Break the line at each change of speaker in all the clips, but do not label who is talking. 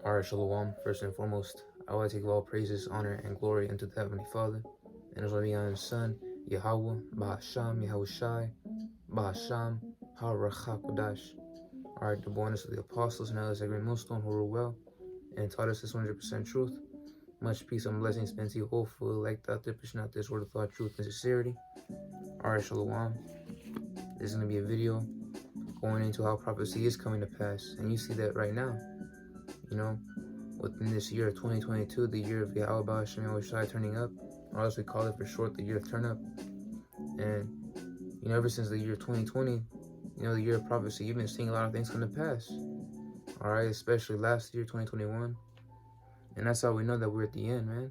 Alright, Shalom. First and foremost, I want to take all praises, honor, and glory unto the Heavenly Father, and His only begotten Son, Yahweh, Bahasham, Yahushai, Bahasham, HaRachakodash. Alright, the bonus of the apostles and others, every millstone who rule well, and taught us this 100% truth. Much peace and blessings be unto you, hopefully, like that, pushing out this word of thought, truth, and sincerity. Alright, Shalom. This is going to be a video going into how prophecy is coming to pass, and you see that right now. You know, within this year of 2022, the year of Yahweh Bahasham Yahushai turning up, or as we call it for short, the year of turn up. And, you know, ever since the year 2020, you know, the year of prophecy, you've been seeing a lot of things come to pass. All right, especially last year, 2021. And that's how we know that we're at the end, man.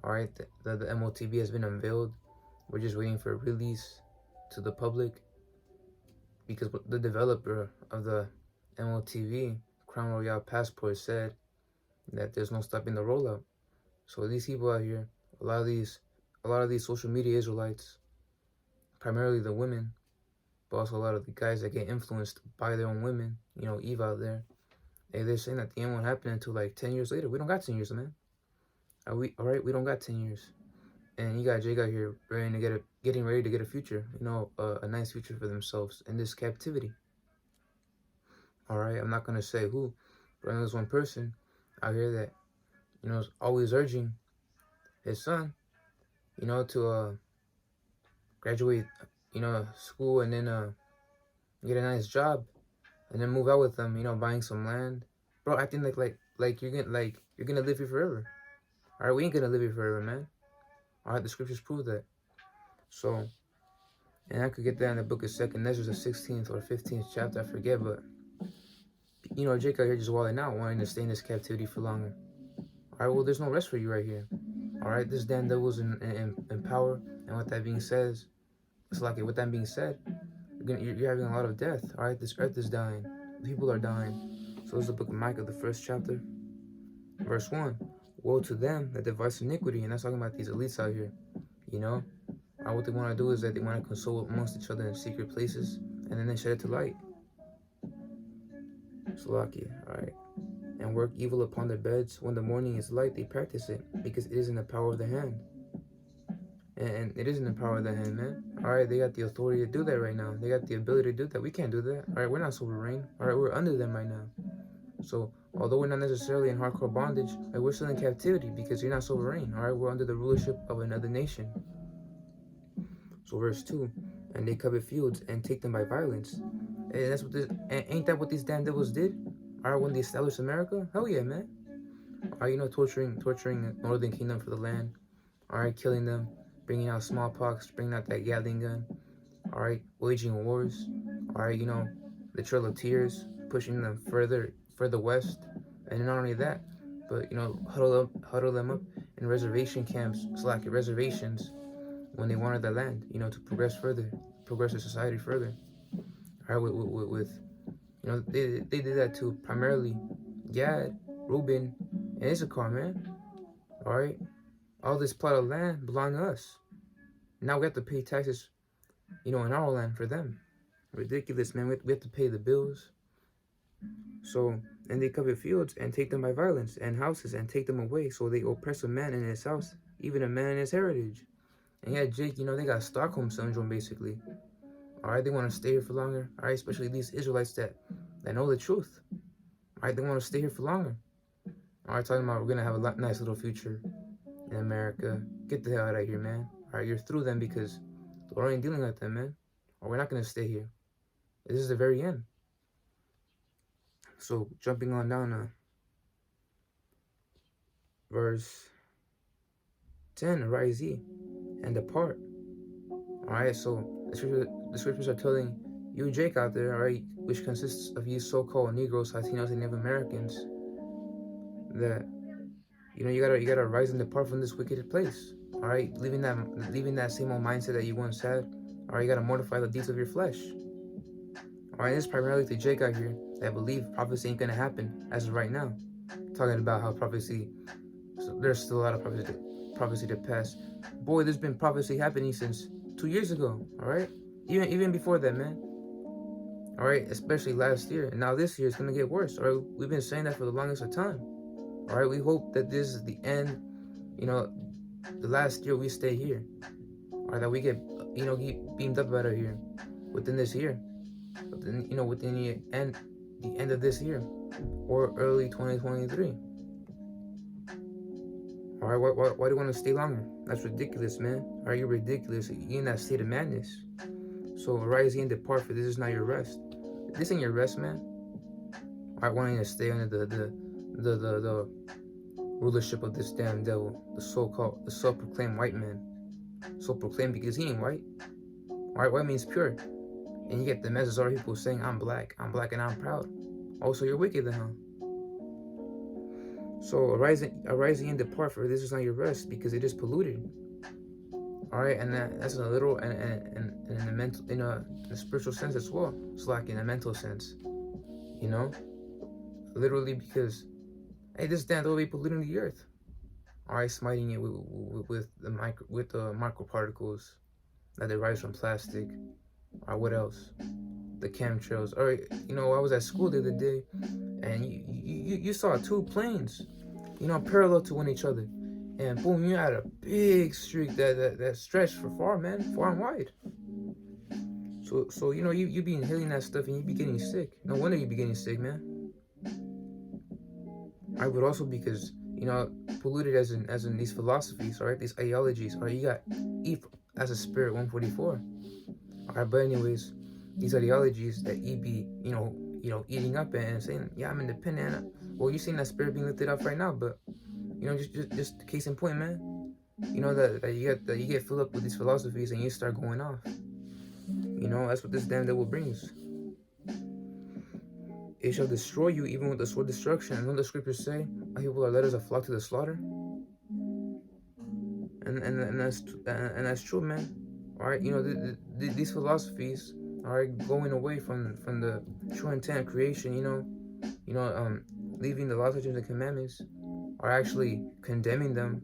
All right, the MOTB has been unveiled. We're just waiting for a release to the public, because the developer of the MOTV, Crown Royale Passport, said that there's no stopping the rollout. So these people out here, a lot of these social media Israelites, primarily the women, but also a lot of the guys that get influenced by their own women, you know, Eve out there, they're saying that the end won't happen until like 10 years later. We don't got 10 years, man. All right? We don't got 10 years. And you got Jake out here getting ready to get a future, you know, a nice future for themselves in this captivity. All right, I'm not gonna say who, but there's one person out here that, you know, is always urging his son, you know, to graduate, you know, school, and then get a nice job, and then move out with them, you know, buying some land. Bro, I think like you're gonna live here forever. All right, we ain't gonna live here forever, man. All right, the scriptures prove that. So, and I could get that in the book of Second Ezra, the 16th or 15th chapter, I forget, but you know, Jacob here just walling out, wanting to stay in this captivity for longer. All right, well, there's no rest for you right here. All right, this damn devil's in power, and with that being said, it's like with that being said, you're having a lot of death. All right, this earth is dying, people are dying. So this is the book of Micah, the first chapter, verse 1. Woe to them that devise iniquity. And that's talking about these elites out here. You know, what they want to do is that they want to console amongst each other in secret places, and then they shed it to light. Salakia, all right. And work evil upon their beds. When the morning is light, they practice it, because it is in the power of the hand. And it is in the power of the hand, man. All right, they got the authority to do that right now. They got the ability to do that. We can't do that. All right, we're not sovereign. All right, we're under them right now. So, although we're not necessarily in hardcore bondage, like, we're still in captivity because you're not sovereign. All right, we're under the rulership of another nation. So, verse 2, and they covet fields and take them by violence. And that's what this, and ain't that what these damn devils did? All right, when they established America? Hell yeah, man. All right, you know, torturing the Northern Kingdom for the land. All right, killing them, bringing out smallpox, bringing out that Gatling gun. All right, waging wars. All right, you know, the Trail of Tears, pushing them further west. And not only that, but, you know, huddle them up in reservation camps, slack reservations, when they wanted the land, you know, to progress the society further. All right, with you know, they did that to primarily Gad, Reuben, and Issachar, man. All right, all this plot of land belonged to us. Now we have to pay taxes, you know, in our land for them. Ridiculous, man. We have to pay the bills. So, and they covet fields and take them by violence, and houses and take them away. So they oppress a man in his house, even a man in his heritage. And yeah, Jake, you know, they got Stockholm syndrome, basically. All right, they want to stay here for longer. All right, especially these Israelites that know the truth. All right, they want to stay here for longer. All right, talking about we're gonna have a nice little future in America. Get the hell out of here, man. All right, you're through them, because the Lord ain't dealing with them, man. Or we're not gonna stay here. This is the very end. So, jumping on down to verse 10, arise ye and depart. Alright, so the scriptures are telling you, Jake, out there, alright, which consists of you so-called Negroes, Latinos, and Native Americans, that, you know, you gotta rise and depart from this wicked place. Alright, leaving that same old mindset that you once had. Alright, you gotta mortify the deeds of your flesh. Alright, this is primarily to Jake out here that believe prophecy ain't gonna happen as of right now. Talking about how prophecy, so there's still a lot of prophecy to pass. Boy, there's been prophecy happening since 2 years ago. All right, even before that, man. All right, especially last year. And now this year it's gonna get worse. All right, we've been saying that for the longest of time. All right, we hope that this is the end. You know, the last year we stay here, or that we get, get beamed up out of here within this year, within the end of this year, or early 2023. All right, why do you want to stay longer? That's ridiculous, man. Are you ridiculous? You're in that state of madness. So arise ye and depart, for this is not your rest. This ain't your rest, man. I want you to stay under the rulership of this damn devil, the self-proclaimed white man. So-proclaimed because he ain't white. Alright, white means pure. And you get the message of people saying, I'm black and I'm proud. Also, you're wicked then, huh? So arise ye and depart, for this is not your rest, because it is polluted. All right, and that's in a literal and in a mental, in a spiritual sense as well. It's like in a mental sense, literally, because hey, this damn will be polluting the earth. All right, smiting it with the microparticles that arise from plastic. Or what else? The chemtrails. All right, I was at school the other day, and you saw two planes, parallel to each other. And boom, you had a big streak that stretched for far and wide. So you be inhaling that stuff and you be getting sick. No wonder you be getting sick, man. I would also because polluted as in these philosophies, all right, these ideologies. All right, you got Eve as a spirit 144. All right, but anyways, these ideologies that you be eating up and saying, yeah, I'm independent. Well, you're seeing that spirit being lifted up right now, but. Just case in point, man. That you get filled up with these philosophies and you start going off. That's what this damn devil brings. It shall destroy you even with the sword destruction. And don't the scriptures say, "My people are led as a flock to the slaughter"? And that's true, man. All right, these philosophies are going away from the true intent of creation. Leaving the law, statutes, and commandments. Are actually condemning them.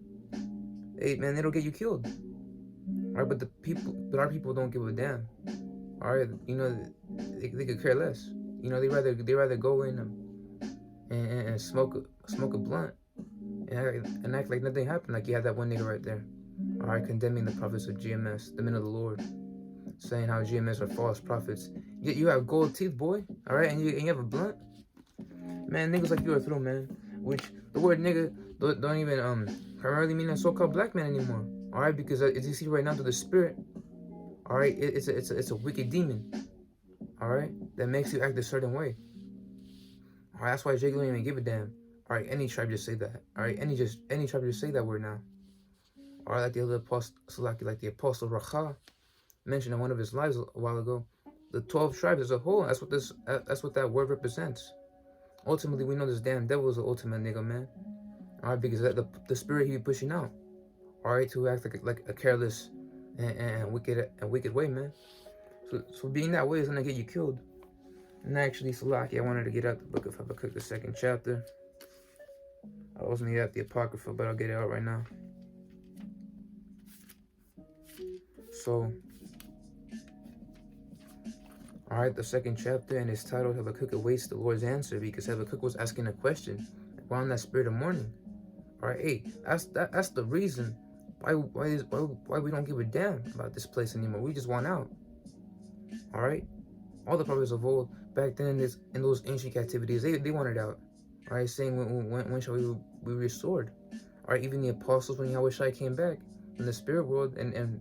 Hey man, it'll get you killed. Alright, but our people don't give a damn. Alright, they could care less. They rather go in and smoke a blunt and act like nothing happened. Like you had that one nigga right there. Alright, condemning the prophets of GMS, the men of the Lord, saying how GMS are false prophets. Yet you have gold teeth, boy. Alright, and you have a blunt. Man, niggas like you are through, man. Which the word nigga don't even primarily mean a so-called black man anymore. All right, because as you see right now through the spirit, all right, it's a wicked demon. All right, that makes you act a certain way. All right, that's why Jake don't even give a damn. All right, any tribe just say that. All right, any tribe just say that word now. All right, like the other apostle, like the apostle Racha mentioned in one of his lives a while ago, the 12 tribes as a whole. That's what that word represents. Ultimately, we know this damn devil is the ultimate nigga, man. All right, because the spirit he be pushing out. All right, to act like a careless and wicked way, man. So being that way is gonna get you killed. And actually, Salaki, I wanted to get out the book of Habakkuk, the 2nd chapter. I was gonna get out the Apocrypha, but I'll get it out right now. So, all right, the 2nd chapter, and it's titled Habakkuk awaits the Lord's answer, because Habakkuk was asking a question around that spirit of mourning. All right, hey, that's the reason why we don't give a damn about this place anymore. We just want out. All right, all the prophets of old back then in those ancient captivities, they wanted out. All right, saying when shall we be restored? All right, even the apostles when Yahweh came back in the spirit world and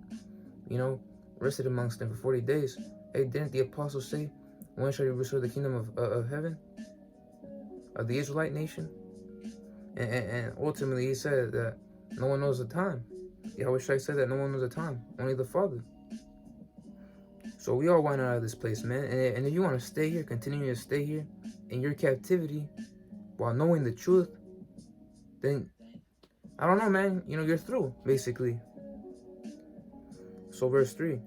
rested amongst them for 40 days. Hey, didn't the apostles say, when shall you restore the kingdom of heaven? Of the Israelite nation? And ultimately he said that no one knows the time. Yahweh said that no one knows the time, only the Father. So we all want out of this place, man. And if you want to stay here, continue to stay here in your captivity while knowing the truth, then I don't know, man. You're through, basically. So verse 3.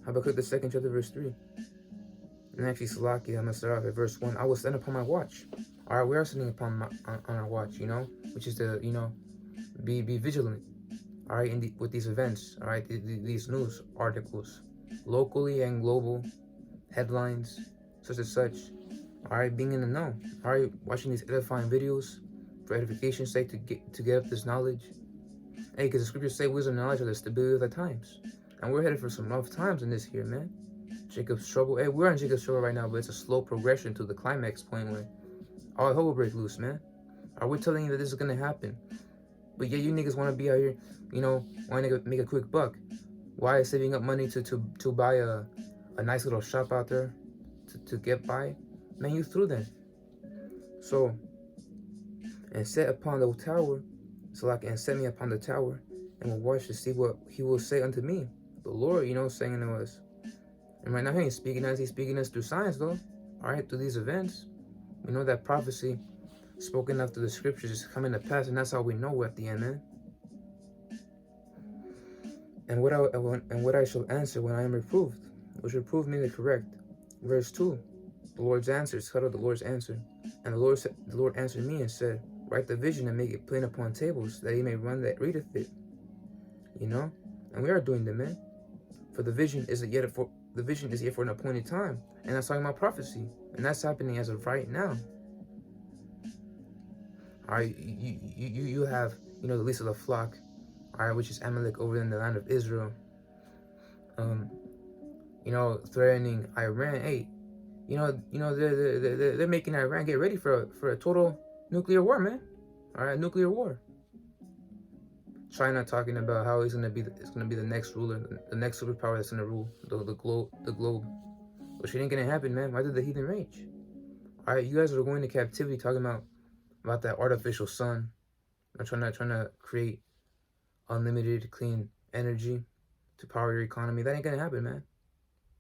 Habakkuk the 2nd chapter, verse 3. And actually, Salaki, I'm going to start off at verse 1. I will stand upon my watch. All right, we are sitting upon on our watch, which is to, be vigilant, all right, with these events, all right, these news articles, locally and global, headlines, such and such. All right, being in the know. All right, watching these edifying videos for edification's sake to get up this knowledge. Hey, because the scriptures say wisdom and knowledge are the stability of the times. And we're headed for some rough times in this here, man. Jacob's trouble. Hey, we're on Jacob's trouble right now, but it's a slow progression to the climax point where all hell will break loose, man. Are we telling you that this is going to happen? But yeah, you niggas want to be out here, you know, wanting to make a quick buck. Why is saving up money to buy a nice little shop out there to get by? Man, you through then. So, and set upon the tower, and set me upon the tower, and will watch to see what he will say unto me. The Lord, you know, saying to us. And right now he ain't speaking to us, he's speaking to us through signs though. Alright, through these events. We know that prophecy spoken after the scriptures is coming to pass, and that's how we know we're at the end, man. And what I shall answer when I am reproved, which reprove me to correct. Verse 2, the Lord's answer, it's titled the Lord's answer. And the Lord answered me and said, write the vision and make it plain upon tables, that he may run that readeth it. You know? And we are doing that, man. For the vision is yet for an appointed time. And that's talking about prophecy. And that's happening as of right now. Alright, you have, you know, the least of the flock, alright, which is Amalek over in the land of Israel. You know, threatening Iran. Hey, you know, they're making Iran get ready for a total nuclear war, man. Alright, nuclear war. China talking about how it's gonna be the next ruler, the next superpower that's gonna rule the globe. Which ain't gonna happen, man. Why did the heathen rage? Alright, you guys are going to captivity talking about that artificial sun. I'm trying to create unlimited clean energy to power your economy. That ain't gonna happen, man.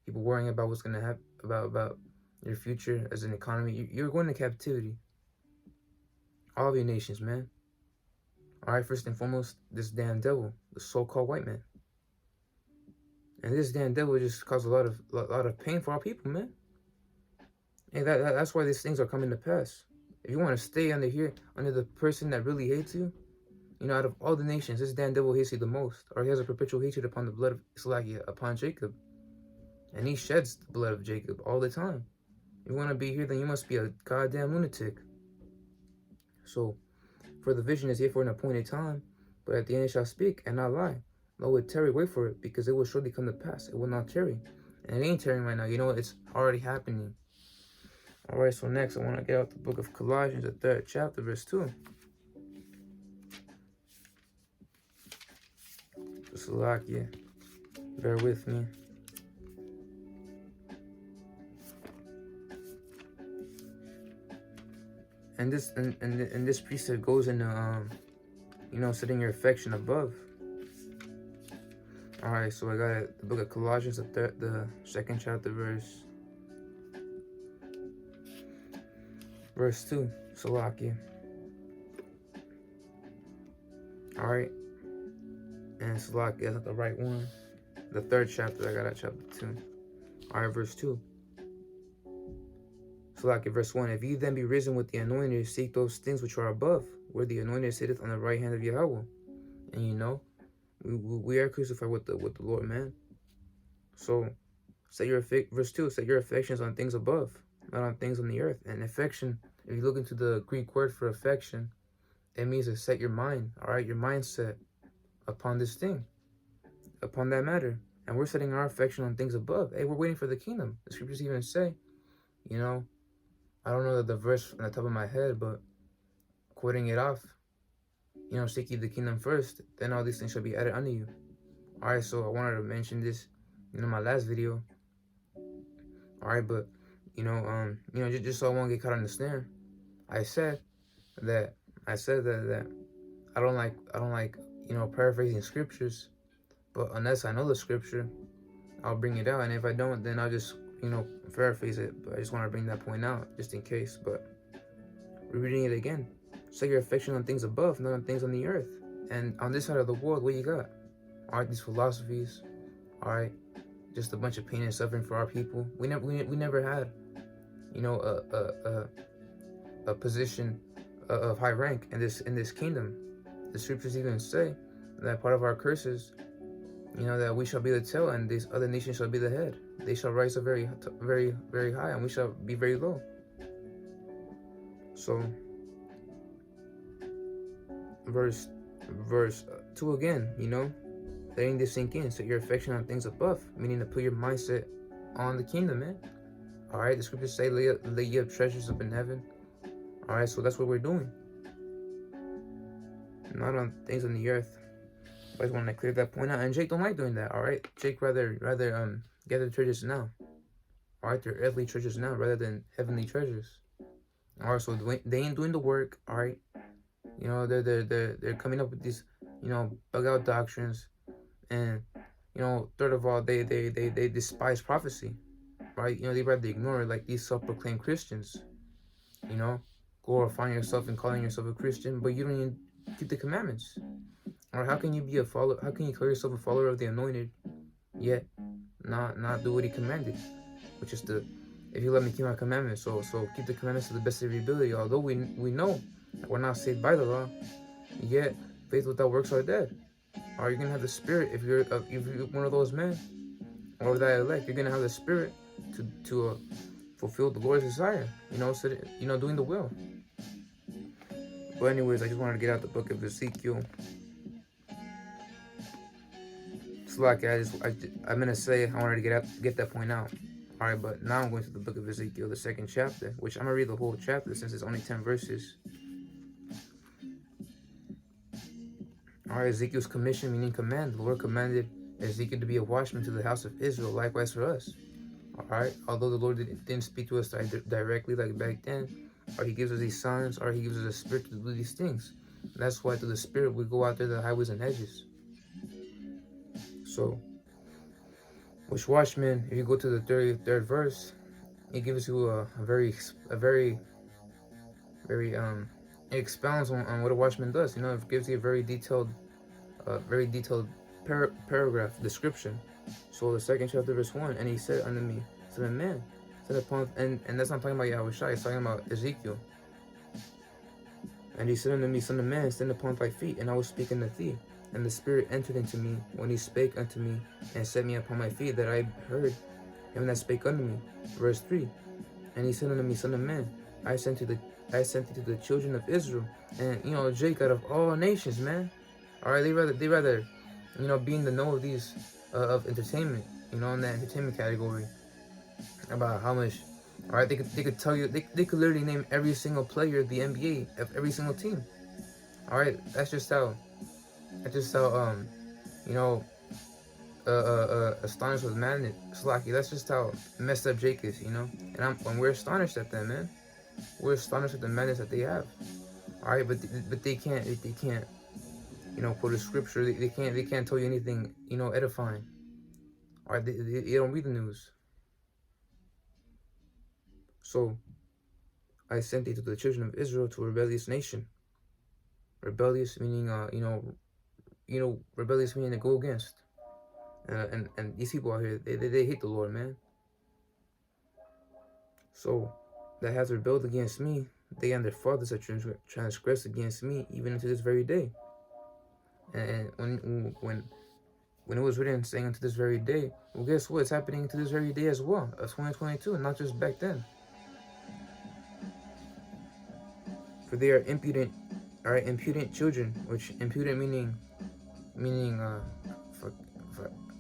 People worrying about what's gonna happen about your future as an economy. You're going to captivity. All of your nations, man. Alright, first and foremost, this damn devil, the so-called white man. And this damn devil just caused a lot of pain for our people, man. And that's why these things are coming to pass. If you want to stay under the person that really hates you, you know, out of all the nations, this damn devil hates you the most. Or he has a perpetual hatred upon the blood of Salakia, upon Jacob. And he sheds the blood of Jacob all the time. If you want to be here, then you must be a goddamn lunatic. So, for the vision is here for an appointed time, but at the end it shall speak and not lie. Lo, it tarry, wait for it, because it will surely come to pass. It will not tarry. And it ain't tarrying right now. You know, it's already happening. Alright, so next I want to get out the book of Colossians, the 3rd chapter, verse 2. Salakia, bear with me. And this precept goes into you know, setting your affection above. Alright, so I got the book of Colossians, the 2nd chapter, verse 2, Salakia. Alright. And Salakia, that's not the right one. The 3rd chapter, I got at chapter 2. Alright, verse 2. Salakia, verse 1. If ye then be risen with the anointed, seek those things which are above, where the anointed sitteth on the right hand of Yahweh. And you know, we are crucified with the Lord, man. So, verse 2, set your affections on things above, not on things on the earth. And affection, if you look into the Greek word for affection, it means to set your mind, alright, your mindset upon this thing, upon that matter. And we're setting our affection on things above. Hey, we're waiting for the kingdom. The scriptures even say, you know, I don't know the verse on the top of my head, but quoting it off, you know, seek ye the kingdom first, then all these things shall be added unto you. Alright, so I wanted to mention this, you know, my last video. Alright, but you know, just so I won't get caught on the snare, I said that I don't like, you know, paraphrasing scriptures, but unless I know the scripture, I'll bring it out, and if I don't, then I'll just, you know, paraphrase it. But I just want to bring that point out just in case. But rereading it again, set your affection on things above, not on things on the earth. And on this side of the world, what you got? Alright, these philosophies, alright, just a bunch of pain and suffering for our people. We never had, you know, a position of high rank in this kingdom. The scriptures even say that part of our curses, you know, that we shall be the tail and these other nations shall be the head. they shall rise up very, very, very high, and we shall be very low. So, verse 2 again, letting this sink in. Set your affection on things above, meaning to put your mindset on the kingdom, man. All right, the scriptures say, lay up treasures up in heaven. All right, so that's what we're doing, not on things on the earth. I just want to clear that point out. And Jake don't like doing that. All right, Jake rather gather treasures now. All right, they're earthly treasures now rather than heavenly treasures. All right, so they ain't doing the work. All right, they're coming up with these bug out doctrines, and third of all, they despise prophecy, right? They rather ignore it, like these self-proclaimed Christians, glorifying yourself and calling yourself a Christian, but you don't even keep the commandments. Or how can you be a follower? How can you call yourself a follower of the Anointed, yet not do what He commanded, which is if you let me keep my commandments, so keep the commandments to the best of your ability. Although we know that we're not saved by the law, yet faith without works are dead. Or you're gonna have the Spirit if you're one of those men, or that elect. You're gonna have the Spirit to fulfill the Lord's desire. Doing the will. But anyways, I just wanted to get out the book of Ezekiel. It's like I'm gonna say I wanted to get that point out. All right, but now I'm going to the book of Ezekiel, the 2nd chapter, which I'm gonna read the whole chapter since it's only 10 verses. All right, Ezekiel's commission, meaning command. The Lord commanded Ezekiel to be a watchman to the house of Israel, likewise for us. All right, although the Lord didn't speak to us directly like back then, or He gives us these signs, or He gives us a spirit to do these things. And that's why through the Spirit we go out there to the highways and hedges. So, which watchman, if you go to the 33rd verse, it gives you a very it expounds on what a watchman does. It gives you a very detailed paragraph description. So the 2nd chapter verse 1, and he said unto me, son of man, stand upon, and that's not talking about Yahushua, it's talking about Ezekiel. And he said unto me, son of man, stand upon thy feet, and I will speak unto thee. And the Spirit entered into me when He spake unto me, and set me upon my feet, that I heard Him that spake unto me. Verse 3, and he said unto me, son of man, I sent thee to the children of Israel. And Jake, out of all nations, man. All right, they rather be in the know of these of entertainment, in that entertainment category, about how much. All right, they could tell you, they could literally name every single player of the NBA of every single team. All right, that's just how astonished with madness, Slacky. That's just how messed up Jake is, and we're astonished at them, man. We're astonished at the madness that they have. All right, but they can't quote a scripture. They can't tell you anything, edifying. All right, they don't read the news. So I sent thee to the children of Israel, to a rebellious nation. Rebellious meaning rebellious meaning to go against. And these people out here, they hate the Lord, man. So that has rebelled against me, they and their fathers have transgressed against me, even unto this very day. And when it was written saying unto this very day, well, guess what? It's happening to this very day as well, of 2022, not just back then. For they are impudent, all right, impudent children, which impudent meaning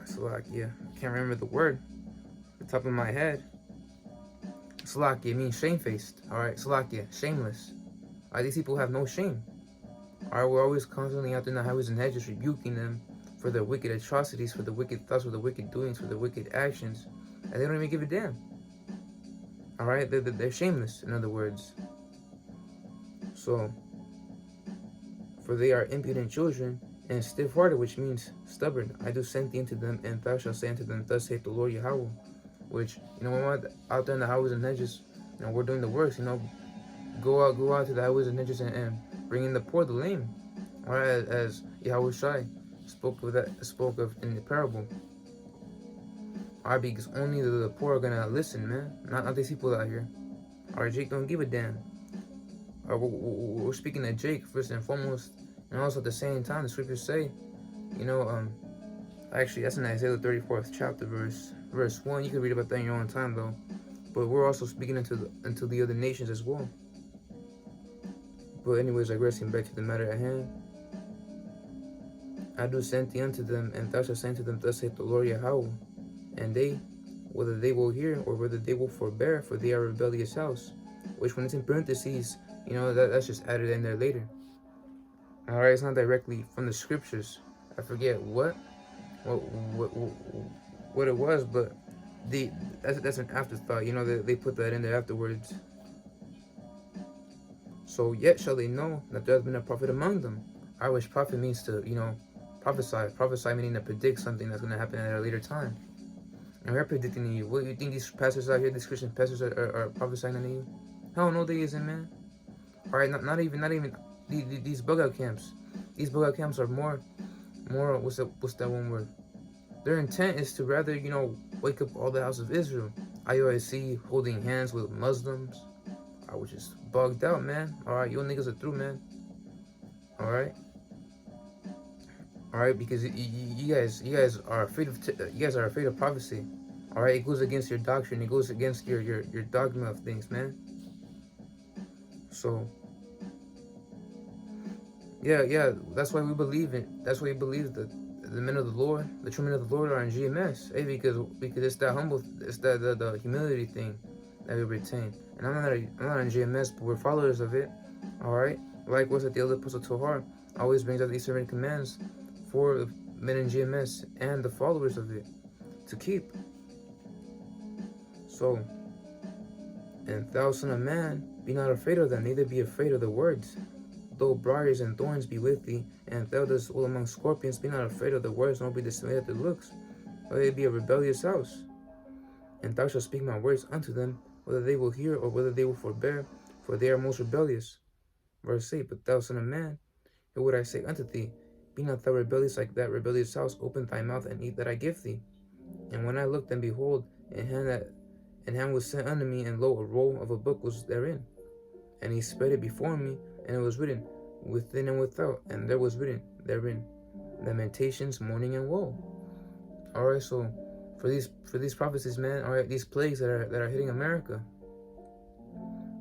Salakia, I can't remember the word off the top of my head. Salakia means shamefaced. All right, Salakia, shameless. All right, these people have no shame. All right, we're always constantly out there in the highways and hedges rebuking them for their wicked atrocities, for the wicked thoughts, for the wicked doings, for the wicked actions, and they don't even give a damn. All right, they're shameless, in other words. So, for they are impudent children and stiff-hearted, which means stubborn. I do send thee unto them, and thou shalt say unto them, thus saith the Lord Yahweh. Which, when we're out there in the highways and hedges, we're doing the works, go out to the highways and hedges and bring in the poor, the lame. All right, as Yahushua spoke of in the parable. All right, because only the poor are gonna listen, man. Not these people out here. All right, Jake don't give a damn. We're speaking to Jake first and foremost, and also at the same time, the scriptures say, actually, that's in Isaiah 34th chapter verse. verse 1. You can read about that in your own time, though. But we're also speaking into the other nations as well. But anyways, digressing back to the matter at hand. I do send thee unto them, and thou shalt say to them, thus saith the Lord Yahweh. And they, whether they will hear or whether they will forbear, for they are a rebellious house. Which, when it's in parentheses, you know, that's just added in there later. Alright, it's not directly from the scriptures. I forget what it was, but that's an afterthought. You know, they put that in there afterwards. So yet shall they know that there has been a prophet among them. Which prophet means to, you know, prophesy. Prophesy meaning to predict something that's going to happen at a later time. And we're predicting to you. What do you think these pastors out here, these Christian pastors are prophesying to you? Hell no, they isn't, man. Alright, not even these bug out camps. These bug out camps are more what's that one word? Their intent is to rather, you know, wake up all the house of Israel. IOIC holding hands with Muslims. I was just bugged out, man. Alright, you niggas are through, man. Alright, because you guys are afraid of prophecy. Alright, it goes against your doctrine. It goes against your dogma of things, man. So yeah, that's why we believe in. That's why we believe that the men of the Lord, the true men of the Lord, are in GMS. Hey, because it's that humble, it's that the humility thing that we retain. And I'm not in GMS, but we're followers of it. All right. Like what's at the other epistle to heart always brings out these certain commands for men in GMS and the followers of it to keep. So, and thou son of man, be not afraid of them, neither be afraid of the words. Though briars and thorns be with thee, and thou dost dwell among scorpions, be not afraid of the words, nor be dismayed at the looks, whether they be a rebellious house. And thou shalt speak my words unto them, whether they will hear or whether they will forbear, for they are most rebellious. Verse 8, but thou son of man, hear what I say unto thee, be not thou rebellious like that rebellious house, open thy mouth and eat that I give thee. And when I looked, and behold, an hand was sent unto me, and lo, a roll of a book was therein. And he spread it before me, and it was written, within and without, and there was written therein, lamentations, mourning, and woe. Alright, so for these prophecies, man, alright, these plagues that are hitting America.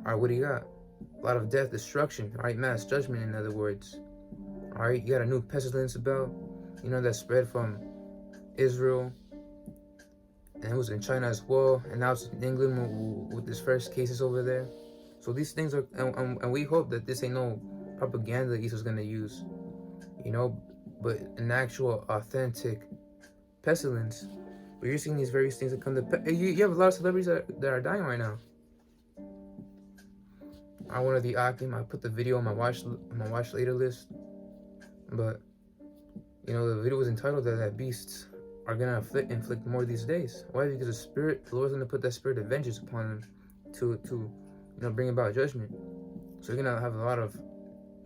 Alright, what do you got? A lot of death, destruction, alright, mass judgment, in other words. Alright, you got a new pestilence about, you know, that spread from Israel, and it was in China as well, and now it's in England with this first cases over there. So these things are, and we hope that this ain't no propaganda that Esau's gonna use, you know, but an actual, authentic pestilence. But you're seeing these various things that come to, you have a lot of celebrities that are dying right now. I want to be Akim. I put the video on my watch later list, but you know the video was entitled that beasts are gonna inflict more these days. Why? Because the Lord's gonna put that spirit of vengeance upon them to you know, bring about judgment. So you're gonna have a lot of,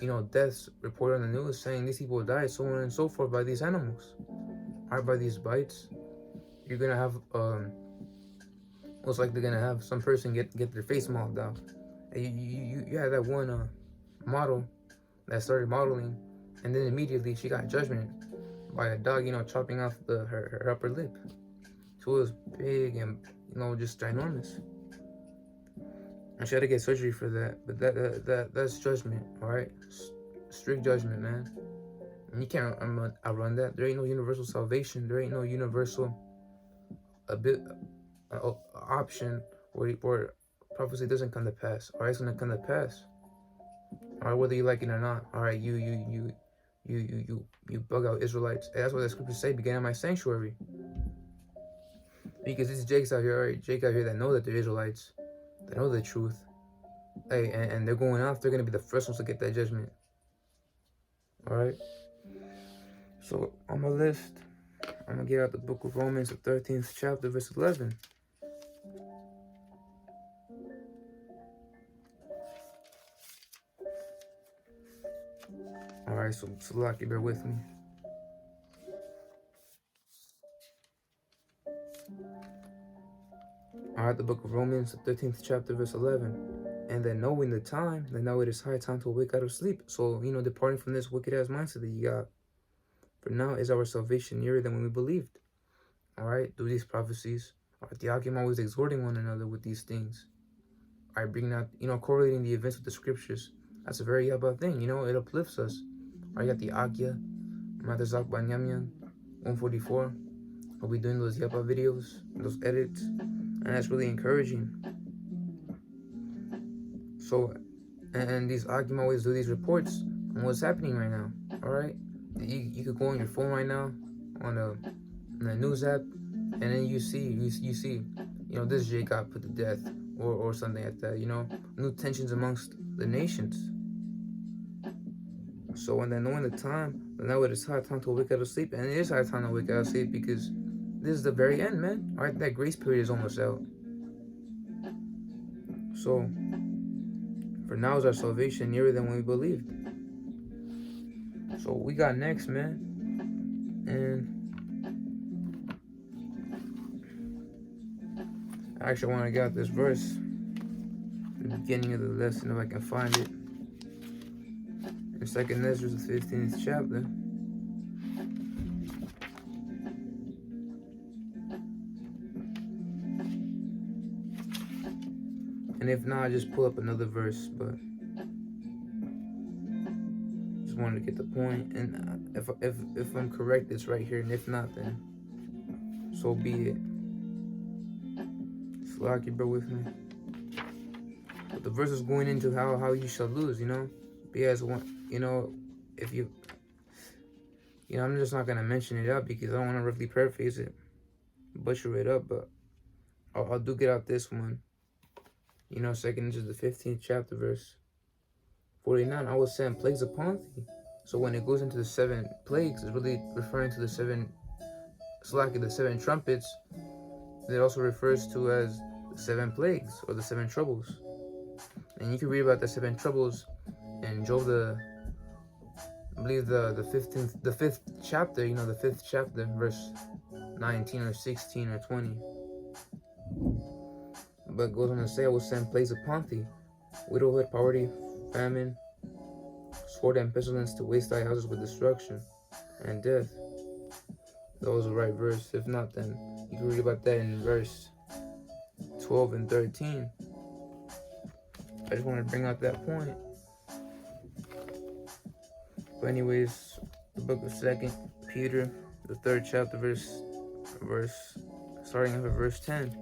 you know, deaths reported on the news saying these people died, so on and so forth, by these animals, or by these bites. You're gonna have most likely gonna have some person get their face mauled off. You had that one model that started modeling, and then immediately she got judgment by a dog, you know, chopping off her upper lip. So it was big and, you know, just ginormous. And she had to get surgery for that. But that's judgment, all right? Strict judgment, man. And you can't outrun that. There ain't no universal salvation. There ain't no universal option where prophecy doesn't come to pass. All right, it's gonna come to pass. All right, whether you like it or not. All right, you bug out Israelites. And that's what the scriptures say. Begin at my sanctuary. Because these Jakes out here, all right, Jake out here that know that they're Israelites, that know the truth. Hey, and they're going off. They're gonna be the first ones to get that judgment. All right. So on my list, I'm gonna get out the book of Romans, the 13th chapter, verse 11. All right, so Salaki, bear with me. All right, the book of Romans, the 13th chapter, verse 11. And then knowing the time, that now it is high time to wake out of sleep. So, you know, departing from this wicked ass mindset that you got. For now is our salvation nearer than when we believed. All right, through these prophecies. All right, the Akim always exhorting one another with these things. All right, bringing out, correlating the events with the scriptures. That's a very Yabba thing, it uplifts us. All right, you got the Akya, Matazak Banyamyan, 144. I'll be doing those Yabba videos, those edits, and that's really encouraging. So, and these Akim always do these reports on what's happening right now. All right, you could go on your phone right now on the news app, and then you see, this Jay got put to death, or something like that. New tensions amongst the nations. So when they're knowing the time, now it is high time to wake out of sleep, and it is high time to wake out of sleep because this is the very end, man. All right, that grace period is almost out. So for now is our salvation nearer than when we believed. So what we got next, man, and actually I want to get out this verse, the beginning of the lesson, if I can find it. In 2nd Ezra, the 15th chapter. And if not, I just pull up another verse, but just wanted to get the point. And if I'm correct, it's right here, and if not, then so be it. Slaki, bro, with me. But the verse is going into how you shall lose, because if you, I'm just not gonna mention it out because I don't want to really paraphrase it, butcher it up, but I'll do get out this one. 2nd into the 15th chapter, verse 49. I will send plagues upon thee. So when it goes into the 7 plagues, it's really referring to the 7 trumpets. It also refers to as the 7 plagues or the 7 troubles. And you can read about the 7 troubles in Job, I believe the 5th chapter, the 5th chapter, verse 19 or 16 or 20. But goes on to say, I will send plagues upon thee, widowhood, poverty, famine, sword and pestilence to waste thy houses with destruction and death. That was the right verse. If not, then you can read about that in verse 12 and 13. I just want to bring out that point. But anyways, the book of 2nd Peter, the 3rd chapter, starting at verse 10.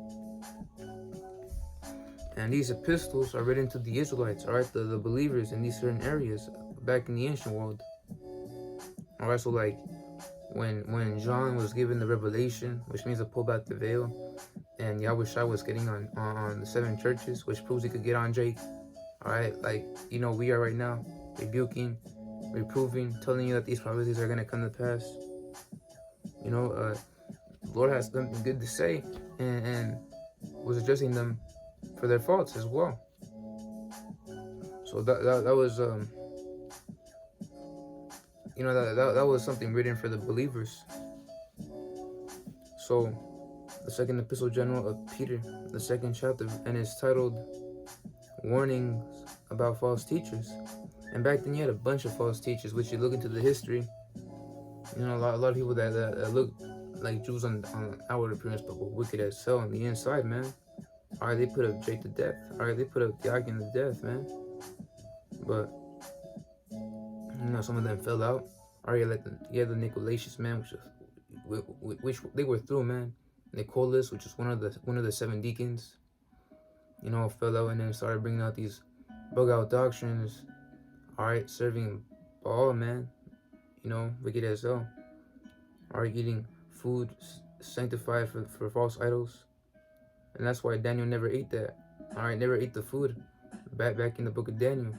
And these epistles are written to the Israelites, all right, the believers in these certain areas back in the ancient world. All right, so like when John was given the revelation, which means to pull back the veil, and Yahushua was getting on the 7 churches, which proves he could get on Jake. All right, like, we are right now rebuking, reproving, telling you that these prophecies are going to come to pass. The Lord has something good to say and was addressing them for their faults as well. So that was that was something written for the believers. So the 2nd epistle general of Peter, the 2nd chapter, and it's titled Warnings About False Teachers. And back then you had a bunch of false teachers, which you look into the history, a lot of people that look like Jews on outward appearance, but were wicked as hell on the inside, man. All right, they put up Jake to death. All right, they put up Diagon to death, man. But some of them fell out. All right, you had the Nicolaitans, man, which they were through, man. Nicholas, which is one of the 7 deacons, fell out and then started bringing out these bug out doctrines. All right, serving Baal, man. Wicked as hell. All right, eating food sanctified for false idols. And that's why Daniel never ate that. All right, never ate the food back in the book of Daniel.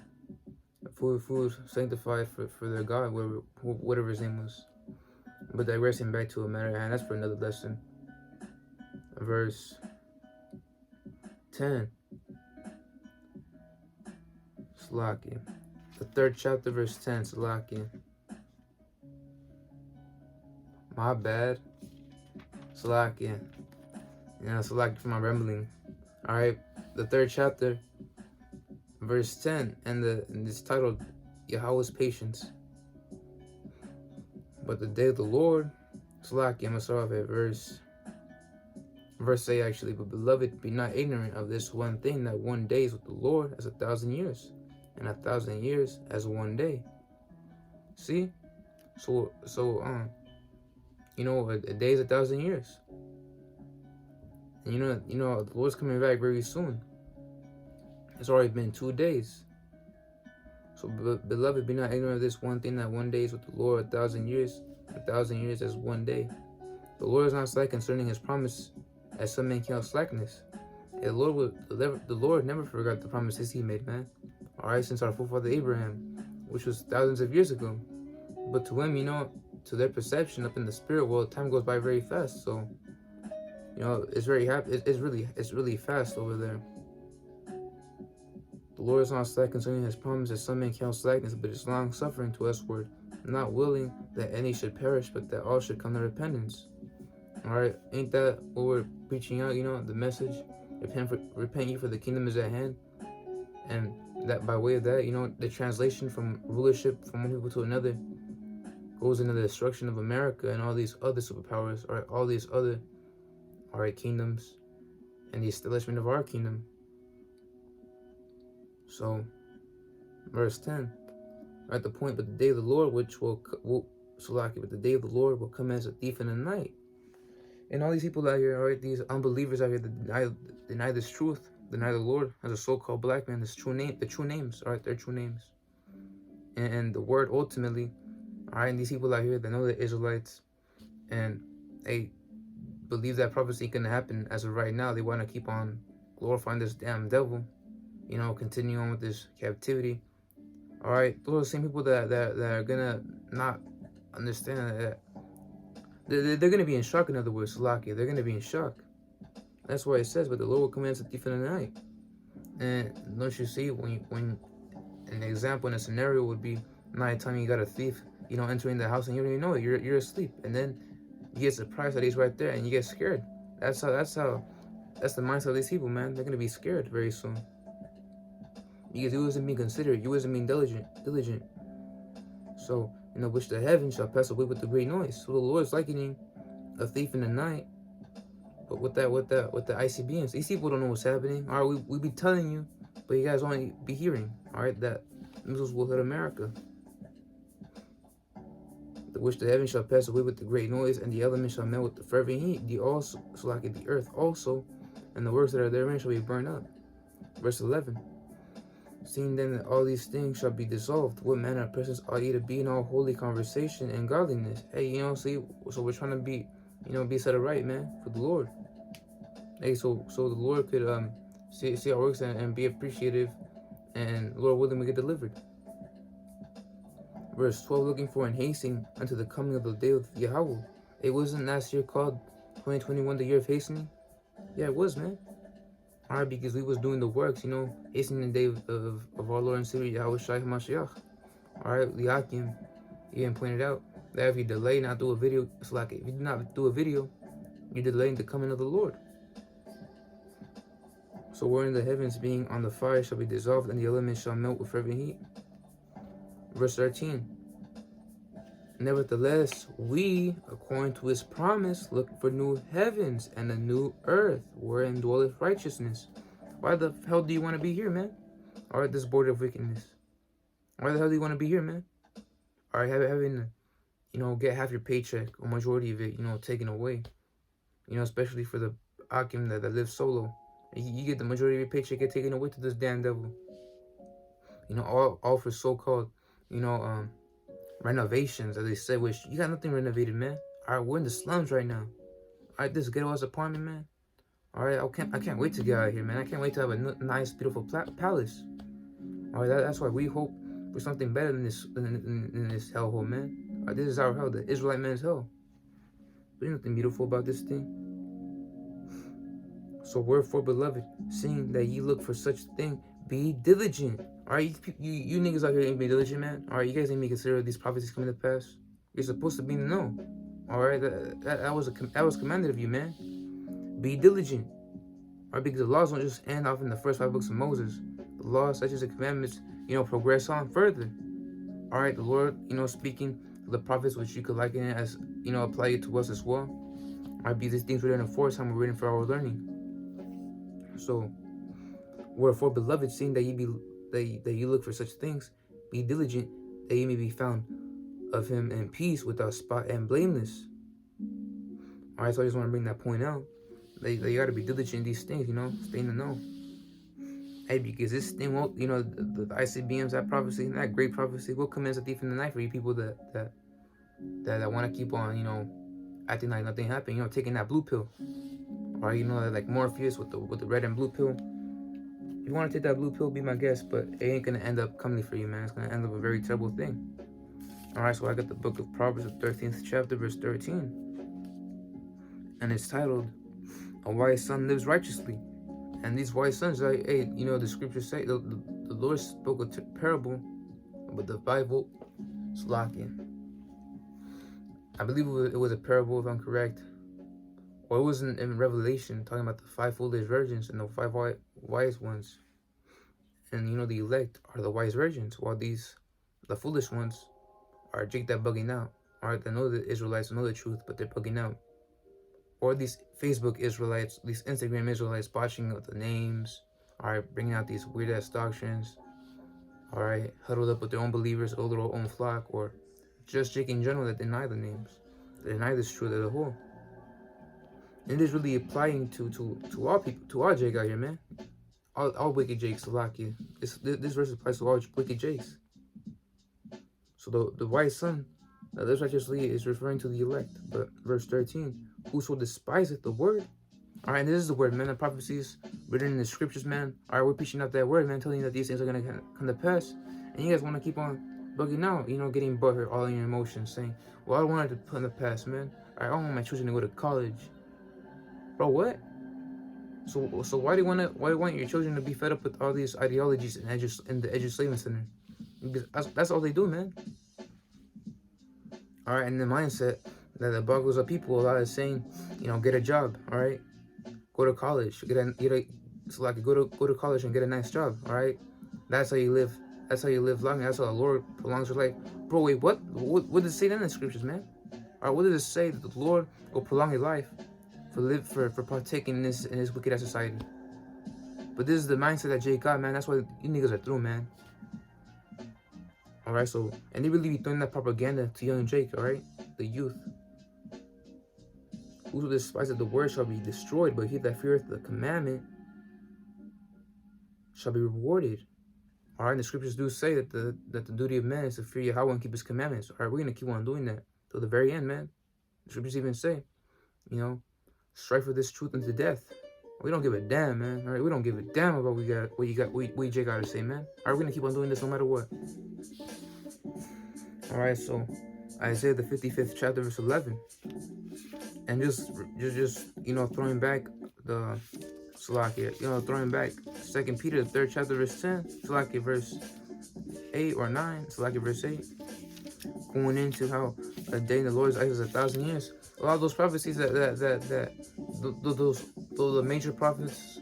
Food sanctified for their God, whatever his name was. But digressing back to a matter, and that's for another lesson. Verse 10. Salaki. The 3rd chapter, verse 10. Salaki. My bad. Salaki. Salaki for my rambling. Alright, the 3rd chapter, verse 10, and it's titled Yahweh's Patience. But the day of the Lord, Salaki, I'm going to start off at verse Verse 8 actually, but beloved, be not ignorant of this one thing, that one day is with the Lord as 1,000 years, and 1,000 years as one day. See? So a day is 1,000 years. And the Lord's coming back very soon. It's already been 2 days. So beloved, be not ignorant of this one thing, that one day is with the Lord 1,000 years, 1,000 years as one day. The Lord is not slack concerning his promise, as some men count slackness. The Lord never forgot the promises he made, man. Alright, since our forefather Abraham, which was thousands of years ago. But to him, to their perception up in the spirit world, time goes by very fast. So, it's very happy. It's really fast over there. The Lord is not slack concerning his promise, as some men count slackness, but is long suffering to usward, not willing that any should perish, but that all should come to repentance. Alright, ain't that what we're preaching out, the message? Repent ye, for the kingdom is at hand. And that by way of that, the translation from rulership from one people to another goes into the destruction of America and all these other superpowers, or all these other kingdoms, and the establishment of our kingdom. So, verse 10, at the point, but the day of the Lord, but the day of the Lord will come as a thief in the night. And all these people out here, these unbelievers out here that deny this truth, deny the Lord as a so-called black man, the true names, their true names. And the word ultimately, and these people out here that know the Israelites, and they believe that prophecy can happen as of right now. They want to keep on glorifying this damn devil, continue on with this captivity. Those are the same people that are gonna not understand that. They're going to be in shock, in other words, Salaki. They're going to be in shock. That's why it says, but the Lord will come as a thief in the night. And don't you see, when an example in a scenario would be, nighttime you got a thief, entering the house and you don't even know it. You're asleep. And then you get surprised that he's right there and you get scared. That's the mindset of these people, man. They're going to be scared very soon. Because you wasn't being considerate. You wasn't being diligent. So, which the heavens shall pass away with the great noise. So the Lord is likening a thief in the night, but with the ICBMs. These people don't know what's happening. We be telling you, but you guys only be hearing. That missiles will hit America. Which the heavens shall pass away with the great noise, and the elements shall melt with the fervent heat. The earth also, and the works that are therein shall be burned up. Verse 11. Seeing then that all these things shall be dissolved, what manner of persons ought ye to be in all holy conversation and godliness? Hey, so we're trying to be, be set right, man, for the Lord. Hey, so the Lord could see our works and be appreciative, and Lord willing we get delivered. Verse 12, looking for and hastening unto the coming of the day of Yahweh. It wasn't last year called 2021 the year of hastening? Yeah, it was, man. Because we was doing the works, hastening the day of our Lord and Savior Yahweh Shai HaMashiach. Liakim even pointed out that if you delay not do a video, it's like if you do not do a video, you're delaying the coming of the Lord. So wherein the heavens being on the fire shall be dissolved, and the elements shall melt with fervent heat. Verse 13. Nevertheless, we, according to his promise, look for new heavens and a new earth, wherein dwelleth righteousness. Why the hell do you want to be here, man? This border of wickedness. Why the hell do you want to be here, man? Having to, get half your paycheck, or majority of it, taken away. Especially for the Akim that live solo. You get the majority of your paycheck get taken away to this damn devil. All for so-called, renovations, as they say, which you got nothing renovated, man. We're in the slums right now. This ghetto ass apartment, man. I can't wait to get out of here, man. I can't wait to have a nice, beautiful palace. That's why we hope for something better than this hellhole, man. This is our hell, the Israelite man's hell. There's nothing beautiful about this thing. So wherefore, beloved, seeing that ye look for such thing, be diligent. You niggas out here ain't be diligent, man. You guys ain't be consider these prophecies coming to pass. You're supposed to be in the know. That was commanded of you, man. Be diligent. Because the laws don't just end off in the first 5 books of Moses. The laws, such as the commandments, progress on further. The Lord, speaking to the prophets, which you could liken it as, apply it to us as well. Might be these things written aforetime were written for our learning. So, wherefore, beloved, seeing that you look for such things, be diligent that ye may be found of him in peace, without spot and blameless. All right, so I just want to bring that point out. They got to be diligent in these things, stay in the know. Hey, because this thing won't, the ICBMs, that prophecy, that great prophecy, will come in as a thief in the night for you people that want to keep on, acting like nothing happened, taking that blue pill. Or, like Morpheus with the red and blue pill. If you want to take that blue pill, be my guest, but it ain't going to end up comely for you, man. It's going to end up a very terrible thing. All right, so I got the book of Proverbs, the 13th chapter, verse 13. And it's titled, A Wise Son Lives Righteously. And these wise sons, the scriptures say, the Lord spoke a parable, but the Bible, Slakia. I believe it was a parable, if I'm correct. Or it was in Revelation, talking about the 5 foolish virgins and the 5 wise ones. And, the elect are the wise virgins, while the foolish ones, are Jake that bugging out. All right, they know the Israelites know the truth, but they're bugging out. Or these Facebook Israelites, these Instagram Israelites botching up the names, all right, bringing out these weird ass doctrines, all right, huddled up with their own believers or their own flock, or just Jake in general that deny the names, that deny this truth as a whole. And it is really applying to all people, to all Jake out here, man. All wicked Jakes, Salakia. This verse applies to all wicked Jakes. So the wise son that lives righteously is referring to the elect. But verse 13, whoso despiseth the word. All right, and this is the word, man. The prophecies written in the scriptures, man. All right, we're preaching out that word, man, telling you that these things are going to come to pass. And you guys want to keep on bugging out, getting butthurt, all in your emotions, saying, well, I wanted to put in the past, man. All right, I want my children to go to college. Bro, what? So why do you want your children to be fed up with all these ideologies in the Education Center? Because that's all they do, man. All right, and the mindset that boggles up people a lot is saying, get a job, all right, go to college, go to college and get a nice job, all right. That's how you live. That's how you live long. That's how the Lord prolongs your life. Bro, wait, what? What does it say in the scriptures, man? All right, what does it say that the Lord will prolong your life for partaking in this wicked ass society? But this is the mindset that Jake got, man. That's why you niggas are through, man. All right, so, and they really be throwing that propaganda to young Jake, all right, the youth. Whoso despiseth the word shall be destroyed, but he that feareth the commandment shall be rewarded. All right, and the scriptures do say that the duty of man is to fear Yahweh and keep his commandments. All right, we're going to keep on doing that till the very end, man. The scriptures even say, strive for this truth unto death. We don't give a damn, man. All right, we don't give a damn about what Jake got to say, man. All right, we're going to keep on doing this no matter what. All right, so Isaiah the 55th chapter, verse 11. And just throwing back the Salakia, throwing back 2 Peter the 3rd chapter, verse 10, Salakia verse 8 or 9, Salakia verse 8, going into how a day in the Lord's eyes is 1,000 years. A lot of those prophecies the major prophets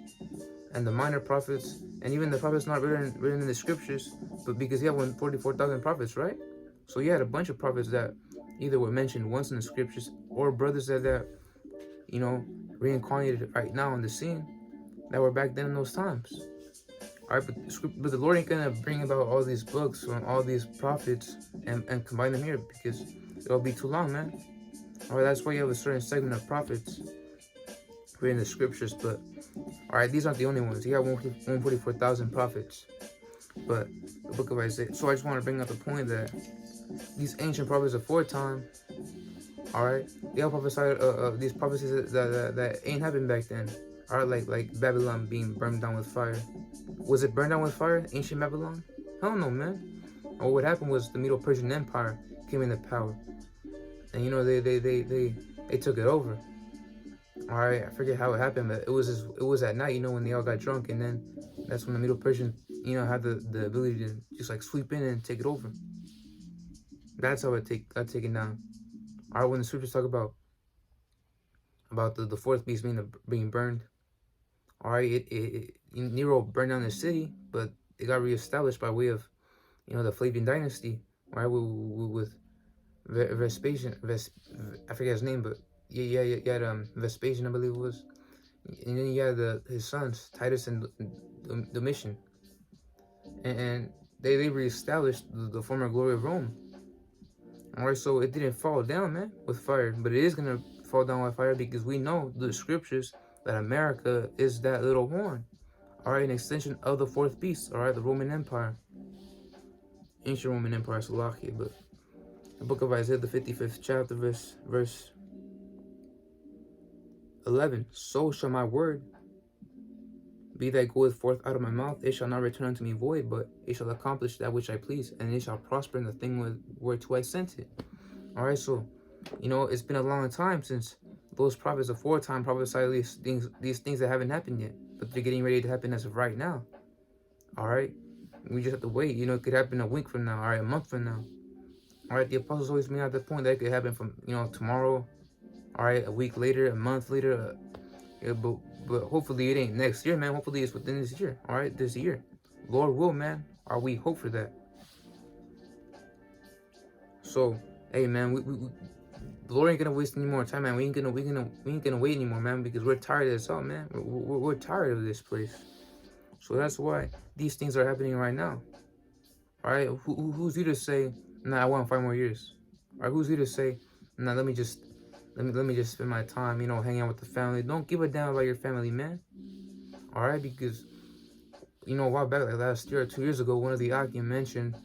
and the minor prophets, and even the prophets not written in the scriptures, but because you have 44,000 prophets, right? So you had a bunch of prophets that either were mentioned once in the scriptures, or brothers that reincarnated right now on the scene that were back then in those times. All right, but the Lord ain't gonna bring about all these books from all these prophets and combine them here, because it'll be too long, man. All right, that's why you have a certain segment of prophets written in the scriptures. But all right, these aren't the only ones. You got 144,000 prophets. But the book of Isaiah. So I just want to bring up the point that these ancient prophets of aforetime, all right, they all prophesied these prophecies that ain't happened back then. All right, like Babylon being burned down with fire. Was it burned down with fire, ancient Babylon? Hell no, man. Or what happened was the Medo-Persian Empire came into power, and they took it over. All right, I forget how it happened, but it was at night, when they all got drunk, and then that's when the Medo-Persian, had the ability to just like sweep in and take it over. That's how it got taken down. All right, when the scriptures talk about the fourth beast being burned, all right, Nero burned down the city, but it got reestablished by way of, the Flavian dynasty, all right, with Vespasian, I forget his name, but you had Vespasian, I believe it was, and then you had his sons Titus and Domitian, and they reestablished the former glory of Rome. All right, so it didn't fall down, man, with fire, but it is gonna fall down with fire because we know the scriptures that America is that little horn. All right, an extension of the fourth beast. All right, the Roman Empire, ancient Roman Empire, Salakia. But the book of Isaiah, the 55th chapter, verse 11. So shall my word be that goeth forth out of my mouth. It shall not return unto me void, but it shall accomplish that which I please, and it shall prosper in the thing whereto I sent it. All right, so it's been a long time since those prophets aforetime prophesied these things that haven't happened yet, but they're getting ready to happen as of right now. All right, we just have to wait. It could happen a week from now. All right, a month from now. All right, the apostles always made out the point that it could happen from tomorrow. All right, a week later, a month later. But hopefully it ain't next year, man. Hopefully it's within this year. All right, this year, Lord will, man. We hope for that. So, hey, man, we the Lord ain't gonna waste any more time, man. We ain't gonna wait anymore, man, because we're tired of this out, man. We're tired of this place. So that's why these things are happening right now. All right, who's you to say, nah, I want 5 more years? All right, who's you to say, nah, let me just spend my time, hanging out with the family. Don't give a damn about your family, man. All right, because a while back, like last year or 2 years ago, one of the Aki mentioned,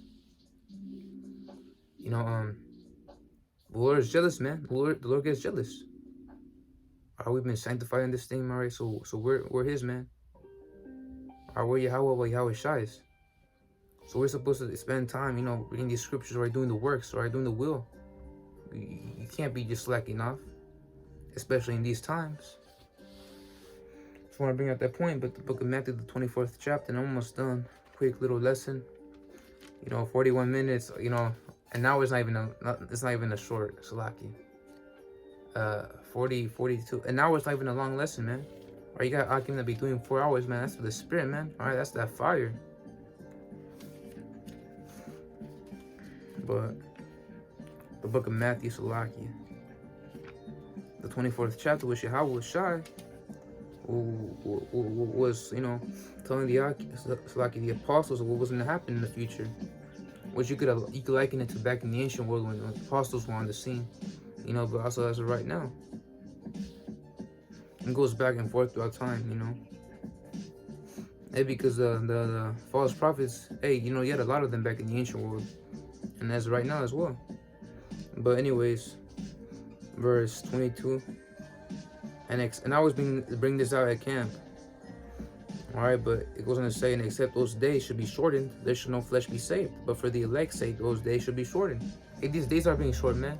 the Lord is jealous, man. The Lord gets jealous. All right, we've been sanctified in this thing, all right. So we're His, man. All right, we're Yahweh Shai's. So we're supposed to spend time, reading these scriptures, or doing the works, or doing the will. You can't be just slacking off, especially in these times. Just want to bring out that point, but the book of Matthew, the 24th chapter, and I'm almost done. Quick little lesson. 41 minutes, and now it's not even a short Salaki. 42, and now it's not even a long lesson, man. Or you got Akim that be doing 4 hours, man. That's for the spirit, man. All right, that's that fire. But the book of Matthew, Salaki, the 24th chapter, which Yahweh Shai was, telling the apostles of what was going to happen in the future, which you could liken it to back in the ancient world when the apostles were on the scene, but also as of right now. It goes back and forth throughout time, Hey, because the false prophets, hey, you had a lot of them back in the ancient world, and as right now as well. But anyways, verse 22, and I was bring this out at camp. All right, but it goes on to say, and except those days should be shortened, there should no flesh be saved. But for the elect's sake, those days should be shortened. Hey, these days are being shortened, man.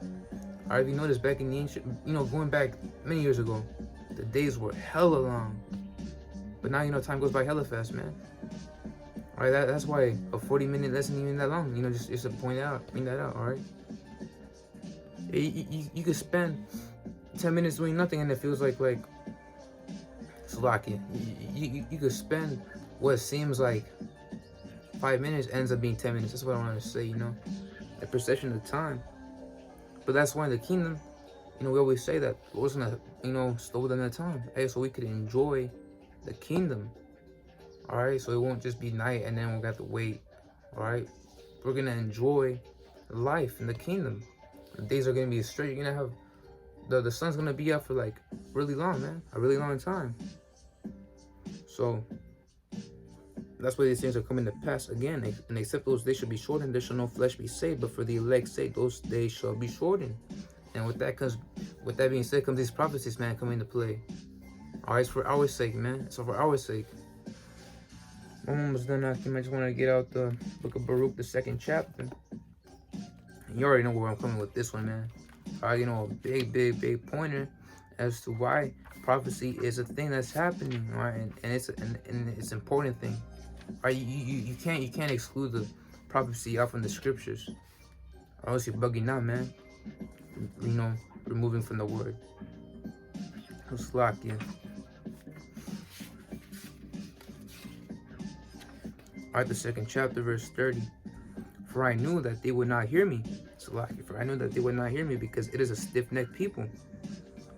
All right, if you notice back in the ancient, going back many years ago, the days were hella long. But now, time goes by hella fast, man. All right, that's why a 40-minute lesson isn't even that long. Just to bring that out, all right? You could spend 10 minutes doing nothing and it feels like Slovakia. You could spend what seems like 5 minutes ends up being 10 minutes. That's what I want to say, the perception of time. But that's why in the kingdom, we always say that Lord's gonna, slow down the time. Hey, so we could enjoy the kingdom. All right, so it won't just be night and then we'll have to wait. All right, we're gonna enjoy life in the kingdom. The days are gonna be straight. You're gonna have the sun's gonna be up for like really long, man, a really long time. So that's why these things are coming to pass again. And except those days should be shortened, there shall no flesh be saved. But for the elect's sake, those days shall be shortened. And with that being said, comes these prophecies, man, come into play. All right, it's for our sake, man. So for our sake. I'm almost done asking. I just want to get out the book of Baruch, the 2nd chapter. And you already know where I'm coming with this one, man. A big pointer as to why prophecy is a thing that's happening, right? And it's an important thing. Right? You can't exclude the prophecy out from the scriptures, or else you're bugging out, man. Removing from the word. It's locked, yeah. Alright, the 2nd chapter, verse 30. For I knew that they would not hear me. For I knew that they would not hear me because it is a stiff-necked people,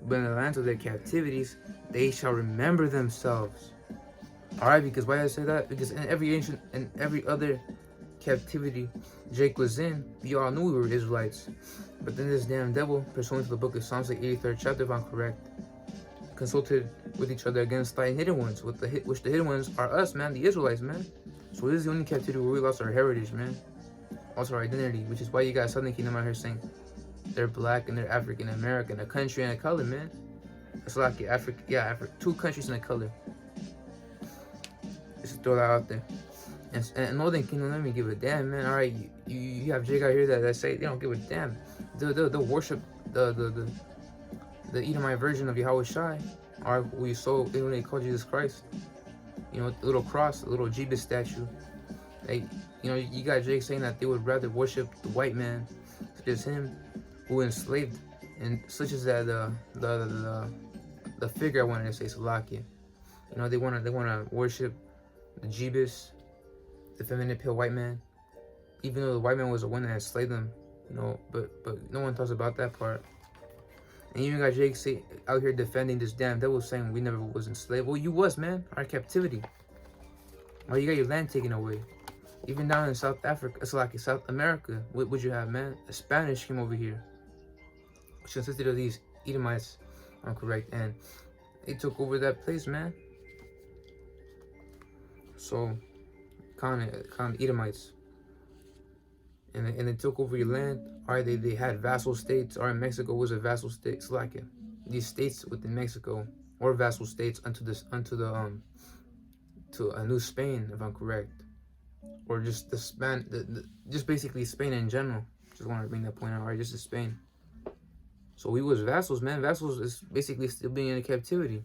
but in the lands of their captivities, they shall remember themselves. All right, because why I say that? Because in every other captivity Jake was in, we all knew we were Israelites. But then this damn devil, pursuant to the book of Psalms, the 83rd chapter, if I'm correct, consulted with each other against the hidden ones, which the hidden ones are us, man, the Israelites, man. So this is the only captivity where we lost our heritage, man. Also our identity, which is why you got Southern Kingdom out here saying they're black and they're African American, a country and a color, man. It's like Africa, 2 countries and a color. Just throw that out there. And Northern Kingdom, let me give a damn, man. All right, you have Jake out here that say they don't give a damn. They'll worship the Edomite version of Yahweh Shai, or who you saw when they call Jesus Christ. You know, the little cross, the little Jebus statue. Like, you know, you got Jake saying that they would rather worship the white man, such as him, who enslaved, and such as that the figure I wanted to say, Salakia. You know, they wanna worship the Jebus, the feminine pale white man, even though the white man was the one that enslaved them. You know, but no one talks about that part. And you even got Jake out here defending this damn devil, saying we never was enslaved. Well, you was, man. Our captivity. Well, you got your land taken away. Even down in South Africa, it's like in South America, what would you have, man? The Spanish came over here, which consisted of these Edomites, if I'm correct, and they took over that place, man. So, kind of Edomites. And they took over your land. All right, they had vassal states. All right, Mexico was a vassal state. It's like it. These states within Mexico or vassal states to a new Spain, if I'm correct, or just just basically Spain in general. Just want to bring that point out. All right, just to Spain. So we was vassals, man. Vassals is basically still being in captivity.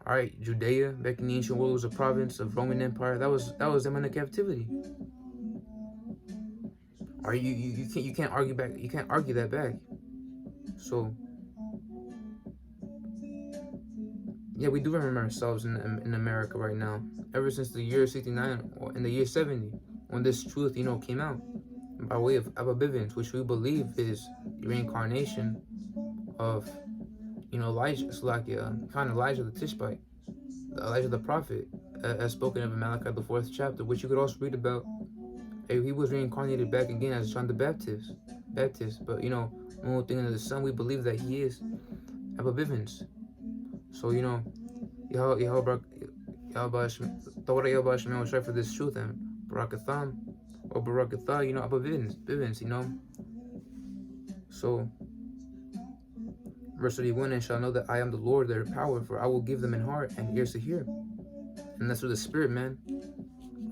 All right, Judea back in the ancient world was a province of Roman Empire. That was them in the captivity. Or you can't argue back. You can't argue that back. So yeah, we do remember ourselves in America right now. Ever since the year 69 or in the year 70, when this truth, you know, came out by way of Abba Bivens, which we believe is the reincarnation of, you know, Elijah. It's like kind of Elijah the Tishbite, Elijah the prophet, as spoken of in Malachi the 4th chapter, which you could also read about. He was reincarnated back again as John the Baptist. But you know, one thing under the sun, we believe that he is Abba Bivens. So you know, Yahweh for this truth, and Barakatham or Barakatha, you know, Abba Bivens, you know. So verse 31, and shall know that I am the Lord, their power, for I will give them an heart and ears to hear. And that's with the Spirit, man.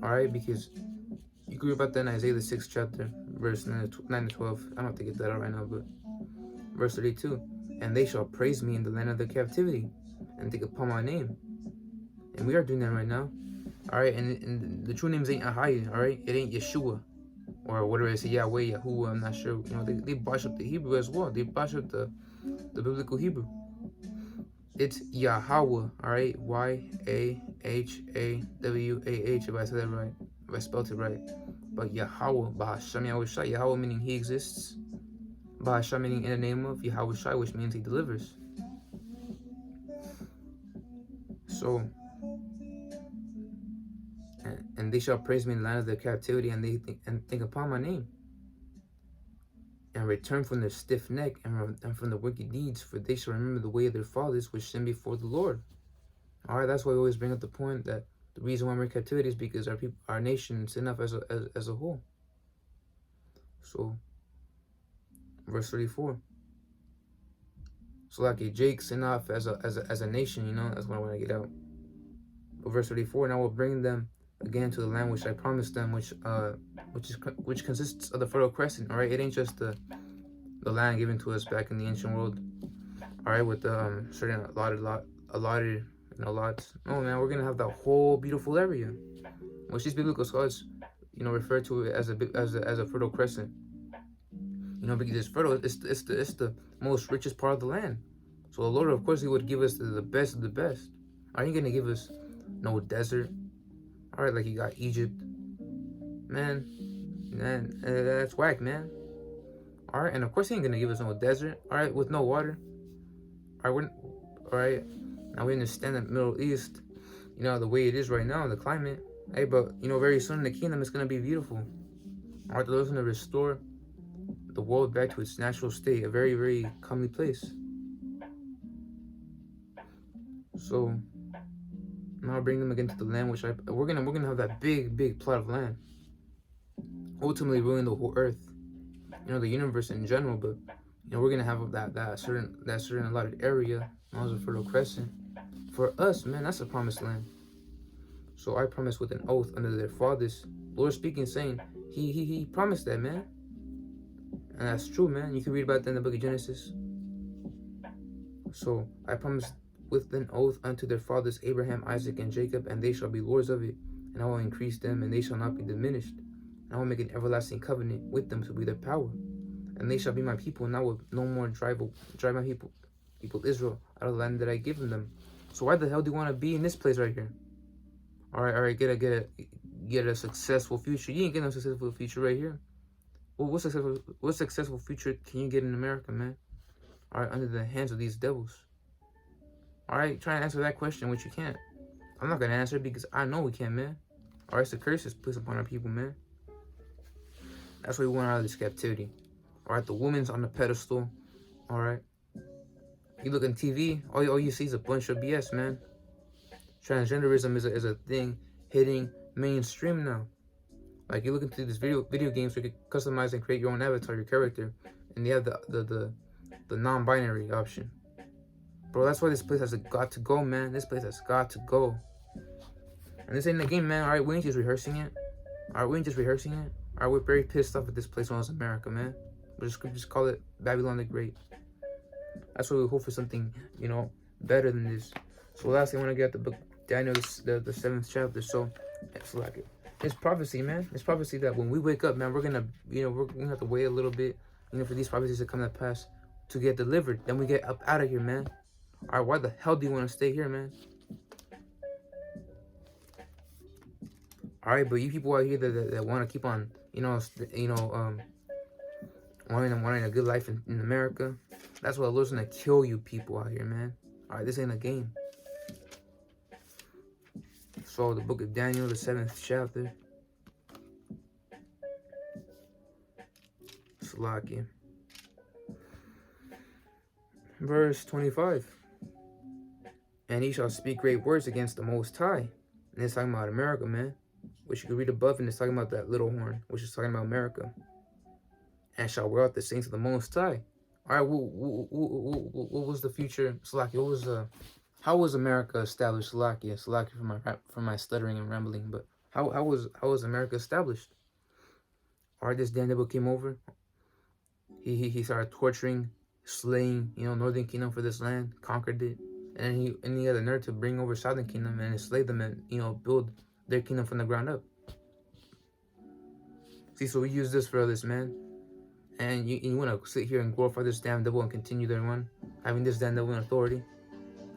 All right, because you can read about that in Isaiah the 6th chapter, verse 9 to 12. I don't have to get that out right now, but verse 32. And they shall praise me in the land of their captivity, and think upon my name. And we are doing that right now. All right, and the true names ain't Ahaya, all right? It ain't Yeshua, or whatever they say, Yahweh, Yahuwah, I'm not sure. You know, they botch up the Hebrew as well. They botch up the biblical Hebrew. It's Yahweh, all right? Yahwah, if I said that right. If I spelled it right. But Yahweh, Bahasham Yahweh Shai, Yahweh meaning he exists. Bahasham meaning in the name of Yahweh Shai, which means he delivers. So, and they shall praise me in the land of their captivity, and think upon my name, and return from their stiff neck and from the wicked deeds, for they shall remember the way of their fathers, which sin before the Lord. All right, that's why we always bring up the point that the reason why we're in captivity is because our nation sin up as a whole. So, verse 34. So like Jake sin off as a nation, you know, that's what I want to get out. But verse 34, and I will bring them again to the land which I promised them, which consists of the Fertile Crescent. All right, it ain't just the land given to us back in the ancient world. All right, with certain allotted you know, lots. No, man, we're gonna have that whole beautiful area, which these biblical scholars, you know, refer to it as a Fertile Crescent. You know, because it's fertile, it's the most richest part of the land. So the Lord, of course, he would give us the best of the best. Are you gonna give us no desert? All right, like you got Egypt, man, that's whack, man. All right, and of course he ain't gonna give us no desert. All right, with no water. All Alright, now we understand that Middle East, the way it is right now, the climate. Hey, but very soon the kingdom is gonna be beautiful. Alright, the Lord's gonna restore the world back to its natural state, a very, very comely place. So now bring them again to the land, which we're gonna have that big plot of land, ultimately ruling the whole earth, the universe in general. But we're gonna have that certain allotted area, known as a Fertile Crescent. For us, man, that's a promised land. So I promise with an oath under their fathers, Lord speaking, saying, He promised that, man. And that's true, man. You can read about that in the book of Genesis. So I promise with an oath unto their fathers, Abraham, Isaac, and Jacob, and they shall be lords of it. And I will increase them, and they shall not be diminished. And I will make an everlasting covenant with them to be their power. And they shall be my people, and I will no more drive my people Israel out of the land that I given them. So why the hell do you want to be in this place right here? All right, get a successful future. You ain't getting a successful future right here. Well, what successful future can you get in America, man? All right, under the hands of these devils. All right, try and answer that question, which you can't. I'm not gonna answer it because I know we can't, man. All right, it's the curses placed upon our people, man. That's why we want out of this captivity. All right, the woman's on the pedestal. All right, you look on TV, all you see is a bunch of BS, man. Transgenderism is a thing hitting mainstream now. Like, you look into these video games where you can customize and create your own avatar, your character, and they have the non-binary option. Bro, that's why this place has got to go, man. This place has got to go. And this ain't the game, man. All right, we ain't just rehearsing it. All right, we're very pissed off at this place known as America, man. We just call it Babylon the Great. That's why we hope for something, better than this. So lastly, I want to get at the book Daniel, the 7th chapter. So it's like it's prophecy, man. It's prophecy that when we wake up, man, we're gonna have to wait a little bit, for these prophecies to come to pass, to get delivered. Then we get up out of here, man. All right, why the hell do you want to stay here, man? All right, but you people out here that want to keep on, wanting a good life in America, that's why the Lord's gonna kill you people out here, man. All right, this ain't a game. So the book of Daniel, the 7th chapter. Slakia. Verse 25. And he shall speak great words against the Most High. And it's talking about America, man. Which you can read above, and it's talking about that little horn, which is talking about America. And shall wear out the saints of the Most High. All right, what was the future? Slakia, how was America established? Slakia for my stuttering and rambling. But how was America established? All right, this Daniel came over. He started torturing, slaying, Northern Kingdom for this land, conquered it, and he had the nerve to bring over Southern Kingdom and enslave them and build their kingdom from the ground up. See, so we use this for this, man. And you want to sit here and glorify this damn devil and continue their run, having this damn devil in authority.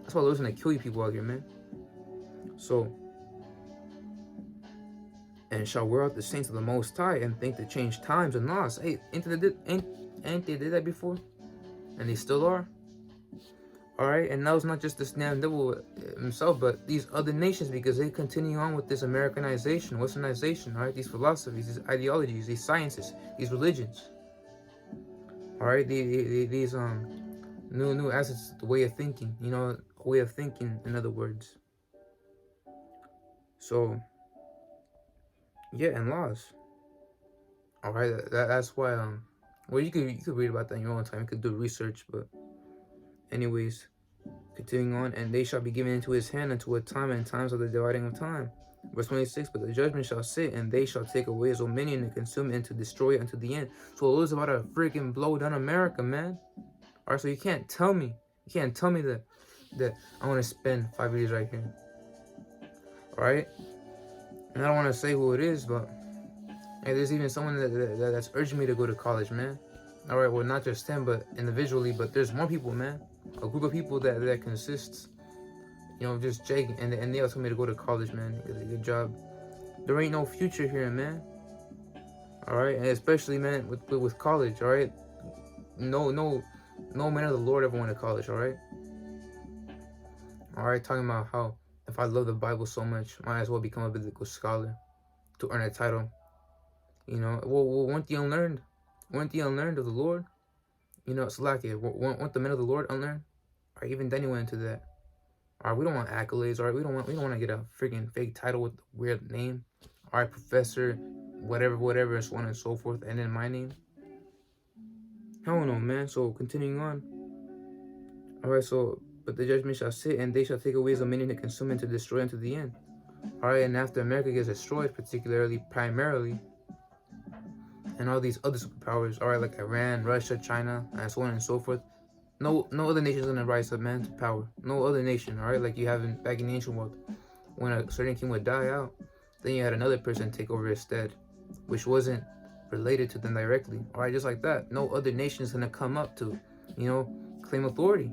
That's why the Lord's gonna kill you people out here, man. So, and shall wear out the saints of the Most High and think to change times and laws. Hey, ain't they did that before? And they still are. All right, and now it's not just this damn devil himself, but these other nations, because they continue on with this Americanization, Westernization. All right, these philosophies, these ideologies, these sciences, these religions. All right, these new assets, the way of thinking, way of thinking, in other words. So, yeah, and laws. All right, that's why well, you could read about that in your own time. You could do research, but anyways, continuing on, and they shall be given into his hand unto a time and times of the dividing of time. Verse 26, but the judgment shall sit, and they shall take away his dominion and consume it and to destroy it unto the end. So it was about to freaking blow down America, man. All right, so you can't tell me that I want to spend 5 years right here. All right, and I don't want to say who it is, but hey, there's even someone that's urging me to go to college, man. All right, well, not just them, but individually, but there's more people, man. A group of people that consists, just Jake, and they all told me to go to college, man. Get a good job. There ain't no future here, man. All right, and especially, man, with college. All right, no man of the Lord ever went to college. All right, Alright, talking about how if I love the Bible so much, might as well become a biblical scholar to earn a title. You know, well weren't the unlearned? Weren't the unlearned of the Lord? You know, it's like it. Weren't the men of the Lord unlearned? Or even then he went into that. Alright, we don't want accolades. Alright, we don't want to get a freaking fake title with a weird name. Alright, professor, whatever, so on and so forth, and then my name. Hell no, man. So continuing on. Alright, so but the judgment shall sit, and they shall take away his dominion to consume and to destroy unto the end. Alright, and after America gets destroyed, primarily, and all these other superpowers, alright, like Iran, Russia, China, and so on and so forth, no other nation's gonna rise up, man, to power. No other nation, alright, like you have back in the ancient world. When a certain king would die out, then you had another person take over instead, which wasn't related to them directly. Alright, just like that. No other nation is gonna come up to, you know, claim authority.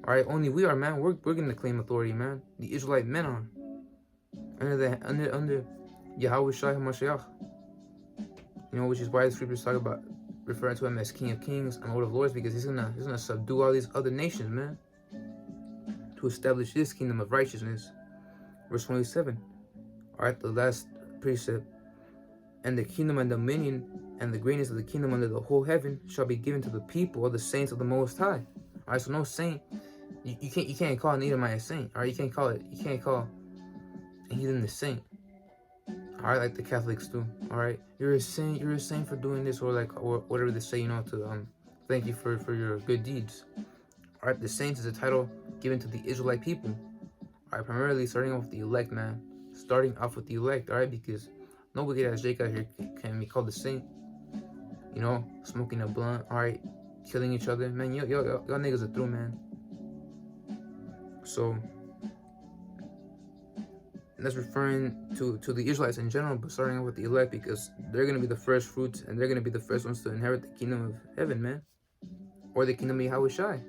Alright, only we are, man. We're gonna claim authority, man. The Israelite men are. Under Yahweh Shai HaMashiach. You know, which is why the scriptures talk about referring to him as King of Kings and Lord of Lords, because he's gonna subdue all these other nations, man, to establish his kingdom of righteousness. Verse 27. Alright, the last precept. And the kingdom and dominion and the greatness of the kingdom under the whole heaven shall be given to the people of the saints of the Most High. Alright, so no saint, you can't call an Edomite a saint. Alright, you can't call a heathen a saint. Alright, like the Catholics do. Alright, you're a saint for doing this, or whatever they say, you know, to thank you for your good deeds. Alright, the saints is a title given to the Israelite people. Alright, primarily starting off with the elect, man. Starting off with the elect, alright, because nobody as Jake out here can be called a saint. You know, smoking a blunt, alright, killing each other, man. Y'all niggas are through, man. So that's referring to the Israelites in general, but starting off with the elect, because they're gonna be the first fruits and they're gonna be the first ones to inherit the kingdom of heaven, man, or the kingdom of Yahweh Shai.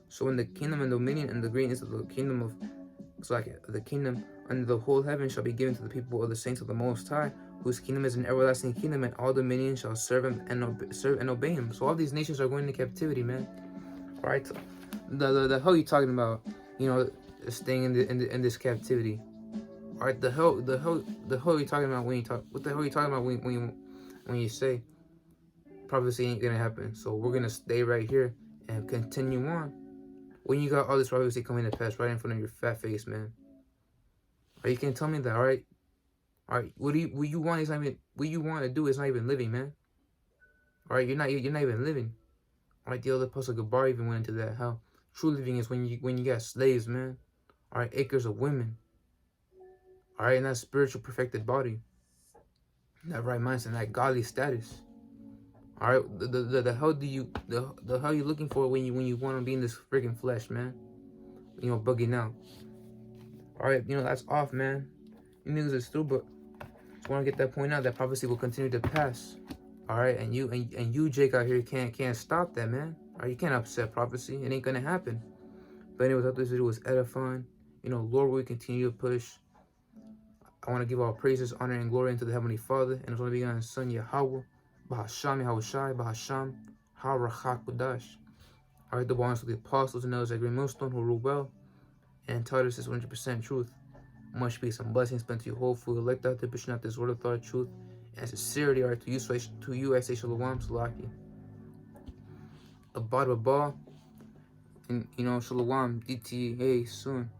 So when the kingdom and dominion and the greatness of the kingdom of the kingdom under the whole heaven shall be given to the people of the saints of the Most High, whose kingdom is an everlasting kingdom, and all dominion shall serve him and obey him. So all these nations are going into captivity, man. All right, the hell you talking about? You know, staying in this captivity. All right, the hell you talking about when you talk? What the hell you talking about when you say prophecy ain't gonna happen? So we're gonna stay right here and continue on. When you got all this prophecy coming to pass right in front of your fat face, man. Or you can't tell me that, all right? What you want is not even what you want to do is not even living, man. All right, you're not even living. All right, the other Apostle Gabar even went into that, how true living is when you got slaves, man. All right, acres of women. All right, and that spiritual perfected body, that right mindset, and that godly status. All right, the hell do you the hell you looking for when you want to be in this freaking flesh, man? You know, bugging out. All right, you know that's off, man. You niggas is through, but just want to get that point out. That prophecy will continue to pass. All right, and you Jake out here can't stop that, man. All right, you can't upset prophecy. It ain't gonna happen. But anyways, I thought this video was edifying. You know, Lord, we continue to push. I want to give all praises, honor, and glory unto the Heavenly Father, and it's only begotten His Son, Yahweh, Bahasham, Yahweh Shai, Bahasham, Harachak Badash. All right, the bonds of the apostles and those that great millstone who rule well, and taught us this 100% truth. Much peace and blessings spent to you, whole food, elect out to pushing out this word of thought, truth, and sincerity. All right, to you, I say Shalom, Salaki. Abad Babah, and you know, Shalom, DTA, soon.